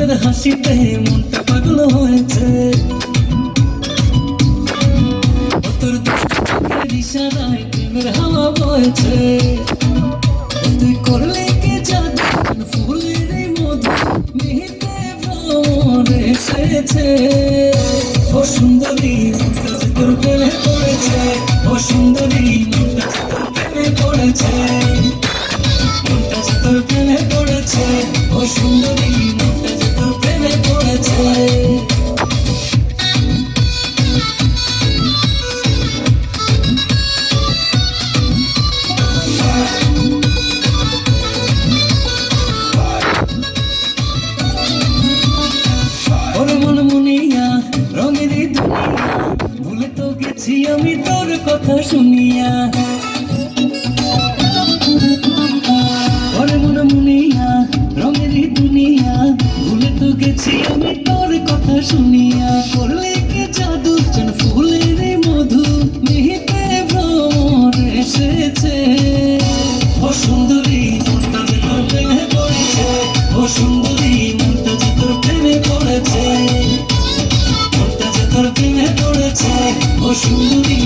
তোর হাসিতে মনটা পাগল হয়েছে, তোর দুষ্টু চোখের ইশারায় প্রেমের হাওয়া বয়েছে। তুই করলে কি জাদু, ফুলের এই মধু মিহিতে ভ্রমর এসেছে। ও সুন্দরী মনটা যে তোর প্রেমে পড়েছে, ও সুন্দরী মনটা যে তোর প্রেমে পড়েছে, মনটা যে তোর প্রেমে পড়েছে, ও সুন্দরী মনটা যে তোর প্রেমে পড়েছে। ওরে মন মুনিয়া রঙের দুনিয়া, ভুলে তো গেছি আমি তোর কথা শুনিয়া। ওরে মন মুনিয়া রঙের দুনিয়া, ভুলে তো গেছি আমি তোর কথা শুনিয়া। করলে কি জাদু যেন ফুলের মধু মিহিতে ভ্রমর এসেছে। ও সুন্দরী মনটা যে তোর প্রেমে পড়েছে, ও সুন্দরী মনটা যে তোর প্রেমে পড়েছে, মনটা যে তোর প্রেমে পড়েছে, ও সুন্দরী।